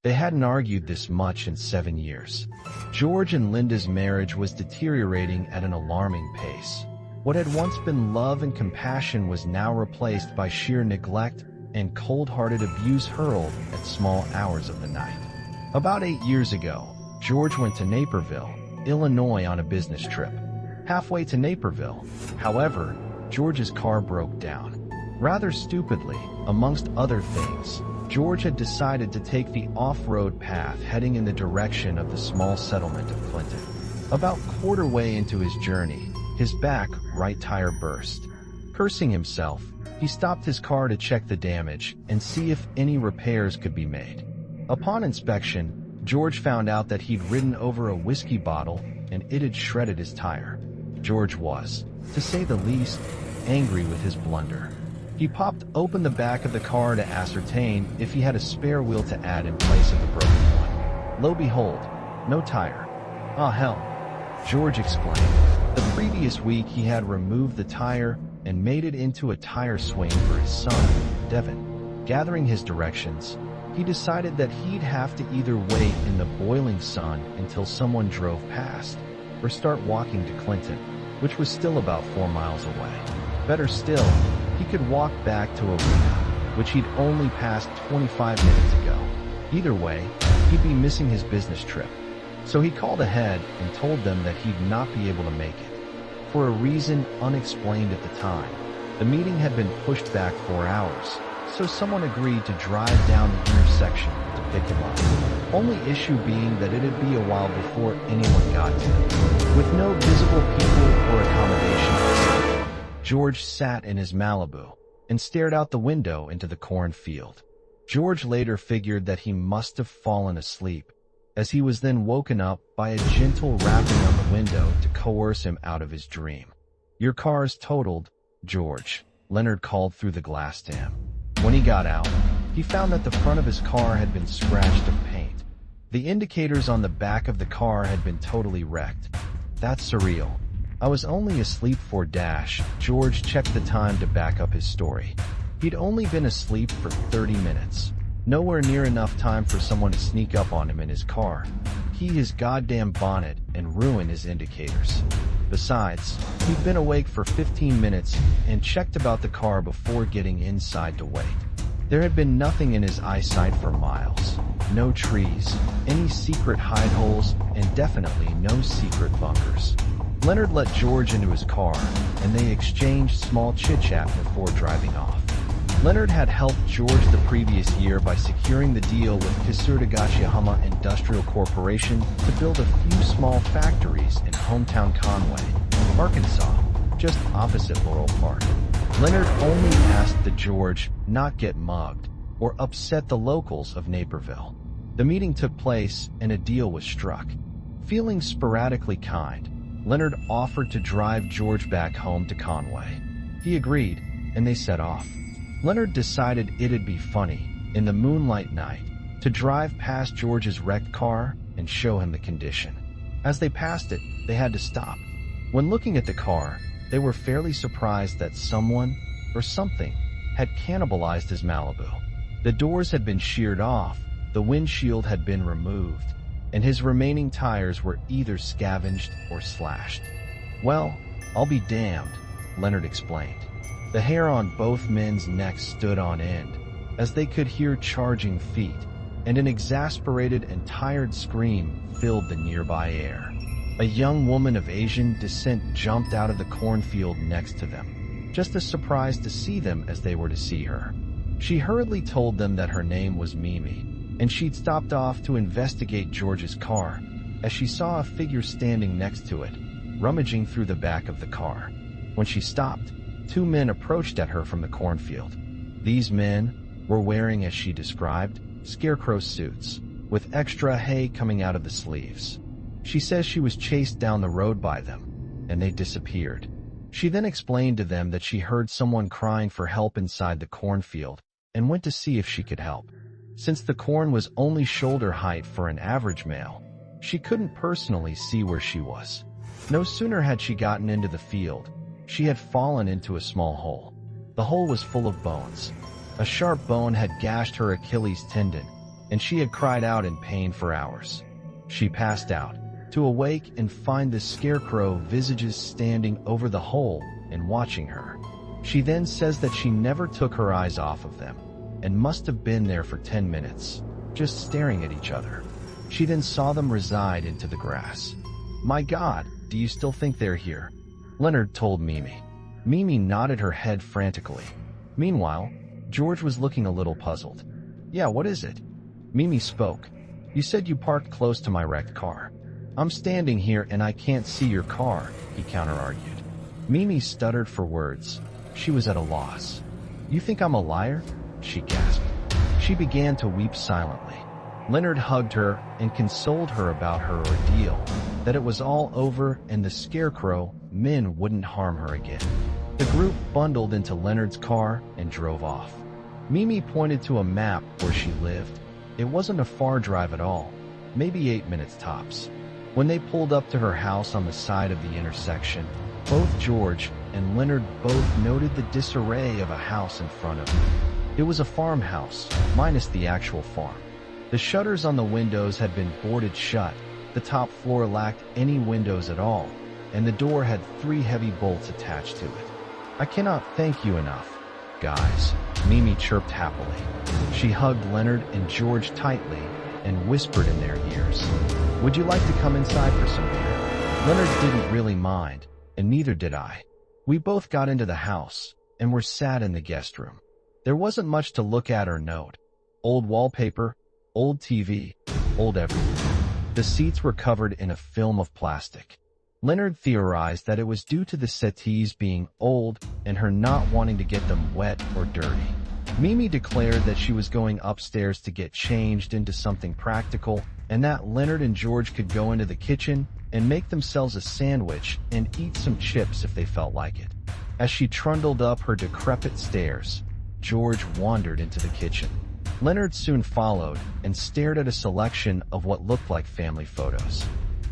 They hadn't argued this much in 7 years. George and Linda's marriage was deteriorating at an alarming pace. What had once been love and compassion was now replaced by sheer neglect and cold-hearted abuse hurled at small hours of the night. About 8 years ago, George went to Naperville, Illinois on a business trip. Halfway to Naperville, however, George's car broke down. Rather stupidly, amongst other things, George had decided to take the off-road path heading in the direction of the small settlement of Clinton. About quarter way into his journey, his back right tire burst. Cursing himself, he stopped his car to check the damage and see if any repairs could be made. Upon inspection, George found out that he'd ridden over a whiskey bottle and it had shredded his tire. George was, to say the least, angry with his blunder. He popped open the back of the car to ascertain if he had a spare wheel to add in place of the broken one. Lo behold, no tire. Ah, hell, George explained. The previous week he had removed the tire and made it into a tire swing for his son, Devin. Gathering his directions, he decided that he'd have to either wait in the boiling sun until someone drove past, or start walking to Clinton, which was still about 4 miles away. Better still, he could walk back to Arena, which he'd only passed 25 minutes ago. Either way, he'd be missing his business trip. So he called ahead and told them that he'd not be able to make it. For a reason unexplained at the time, the meeting had been pushed back 4 hours, so someone agreed to drive down the intersection to pick him up. Only issue being that it'd be a while before anyone got to him. With no visible people or accommodation, George sat in his Malibu and stared out the window into the cornfield. George later figured that he must have fallen asleep, as he was then woken up by a gentle rapping on the window to coerce him out of his dream. "Your car's totaled, George," Leonard called through the glass to him. When he got out, he found that the front of his car had been scratched of paint. The indicators on the back of the car had been totally wrecked. "That's surreal. I was only asleep for dash." George checked the time to back up his story. He'd only been asleep for 30 minutes. Nowhere near enough time for someone to sneak up on him in his car, key his goddamn bonnet, and ruin his indicators. Besides, he'd been awake for 15 minutes and checked about the car before getting inside to wait. There had been nothing in his eyesight for miles. No trees, any secret hide holes, and definitely no secret bunkers. Leonard let George into his car, and they exchanged small chit-chat before driving off. Leonard had helped George the previous year by securing the deal with Kisurtagashihama Industrial Corporation to build a few small factories in hometown Conway, Arkansas, just opposite Laurel Park. Leonard only asked that George not get mugged or upset the locals of Naperville. The meeting took place and a deal was struck. Feeling sporadically kind, Leonard offered to drive George back home to Conway. He agreed, and they set off. Leonard decided it'd be funny, in the moonlight night, to drive past George's wrecked car and show him the condition. As they passed it, they had to stop. When looking at the car, they were fairly surprised that someone, or something, had cannibalized his Malibu. The doors had been sheared off, the windshield had been removed, and his remaining tires were either scavenged or slashed. "Well, I'll be damned," Leonard explained. The hair on both men's necks stood on end, as they could hear charging feet, and an exasperated and tired scream filled the nearby air. A young woman of Asian descent jumped out of the cornfield next to them, just as surprised to see them as they were to see her. She hurriedly told them that her name was Mimi, and she'd stopped off to investigate George's car, as she saw a figure standing next to it, rummaging through the back of the car. When she stopped, 2 men approached at her from the cornfield. These men were wearing, as she described, scarecrow suits, with extra hay coming out of the sleeves. She says she was chased down the road by them, and they disappeared. She then explained to them that she heard someone crying for help inside the cornfield and went to see if she could help. Since the corn was only shoulder height for an average male, she couldn't personally see where she was. No sooner had she gotten into the field, she had fallen into a small hole. The hole was full of bones. A sharp bone had gashed her Achilles tendon, and she had cried out in pain for hours. She passed out, to awake and find the scarecrow visages standing over the hole and watching her. She then says that she never took her eyes off of them, and must have been there for 10 minutes, just staring at each other. She then saw them reside into the grass. "My God, do you still think they're here?" Leonard told Mimi. Mimi nodded her head frantically. Meanwhile, George was looking a little puzzled. "Yeah, what is it?" Mimi spoke. "You said you parked close to my wrecked car." "I'm standing here and I can't see your car," he counter-argued. Mimi stuttered for words. She was at a loss. "You think I'm a liar?" she gasped. She began to weep silently. Leonard hugged her and consoled her about her ordeal, that it was all over and the scarecrow, Min, wouldn't harm her again. The group bundled into Leonard's car and drove off. Mimi pointed to a map where she lived. It wasn't a far drive at all, maybe 8 minutes tops. When they pulled up to her house on the side of the intersection, both George and Leonard both noted the disarray of a house in front of them. It was a farmhouse, minus the actual farm. The shutters on the windows had been boarded shut, the top floor lacked any windows at all, and the door had 3 heavy bolts attached to it. "I cannot thank you enough, guys," Mimi chirped happily. She hugged Leonard and George tightly and whispered in their ears, "Would you like to come inside for some beer?" Leonard didn't really mind, and neither did I. We both got into the house and were sat in the guest room. There wasn't much to look at or note. Old wallpaper, old TV, old everything. The seats were covered in a film of plastic. Leonard theorized that it was due to the settees being old and her not wanting to get them wet or dirty. Mimi declared that she was going upstairs to get changed into something practical, and that Leonard and George could go into the kitchen and make themselves a sandwich and eat some chips if they felt like it. As she trundled up her decrepit stairs, George wandered into the kitchen. Leonard soon followed and stared at a selection of what looked like family photos.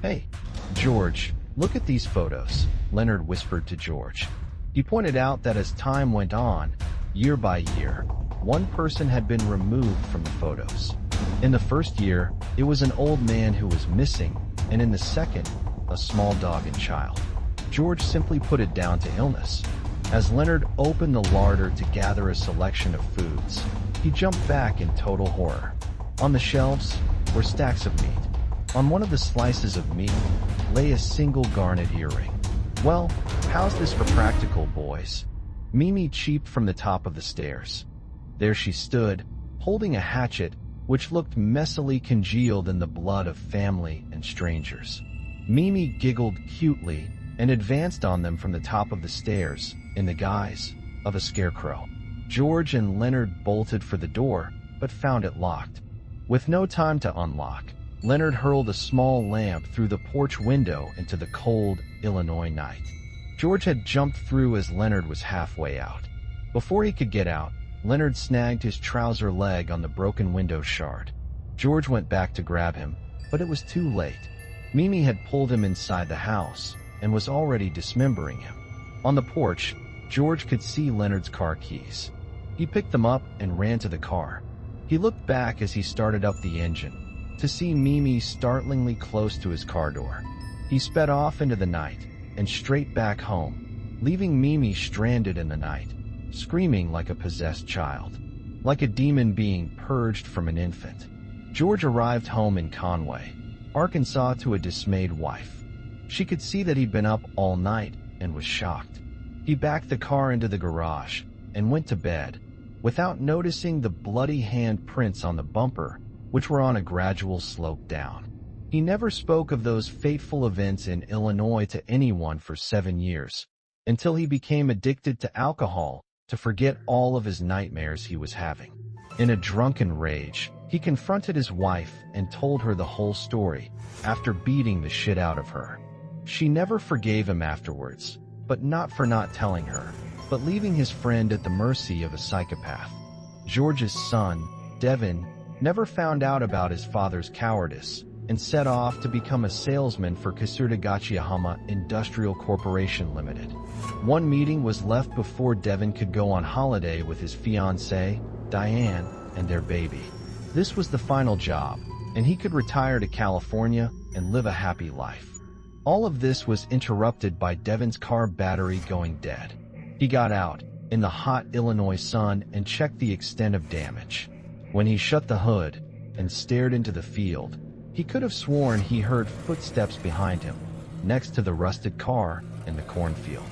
"Hey, George, look at these photos," Leonard whispered to George. He pointed out that as time went on, year by year, one person had been removed from the photos. In the first year, it was an old man who was missing, and in the second, a small dog and child. George simply put it down to illness. As Leonard opened the larder to gather a selection of foods, he jumped back in total horror. On the shelves were stacks of meat. On one of the slices of meat lay a single garnet earring. "Well, how's this for practical, boys?" Mimi cheeped from the top of the stairs. There she stood, holding a hatchet which looked messily congealed in the blood of family and strangers. Mimi giggled cutely and advanced on them from the top of the stairs in the guise of a scarecrow. George and Leonard bolted for the door, but found it locked. With no time to unlock, Leonard hurled a small lamp through the porch window into the cold Illinois night. George had jumped through as Leonard was halfway out. Before he could get out, Leonard snagged his trouser leg on the broken window shard. George went back to grab him, but it was too late. Mimi had pulled him inside the house and was already dismembering him. On the porch, George could see Leonard's car keys. He picked them up and ran to the car. He looked back as he started up the engine to see Mimi startlingly close to his car door. He sped off into the night and straight back home, leaving Mimi stranded in the night, screaming like a possessed child, like a demon being purged from an infant. George arrived home in Conway, Arkansas, to a dismayed wife. She could see that he'd been up all night and was shocked. He backed the car into the garage and went to bed, without noticing the bloody hand prints on the bumper, which were on a gradual slope down. He never spoke of those fateful events in Illinois to anyone for 7 years, until he became addicted to alcohol to forget all of his nightmares he was having. In a drunken rage, he confronted his wife and told her the whole story after beating the shit out of her. She never forgave him afterwards, but not for not telling her, but leaving his friend at the mercy of a psychopath. George's son, Devin, never found out about his father's cowardice and set off to become a salesman for Kasurta-Gachiyama Industrial Corporation Limited. One meeting was left before Devin could go on holiday with his fiancée, Diane, and their baby. This was the final job, and he could retire to California and live a happy life. All of this was interrupted by Devin's car battery going dead. He got out in the hot Illinois sun and checked the extent of damage. When he shut the hood and stared into the field, he could have sworn he heard footsteps behind him, next to the rusted car in the cornfield.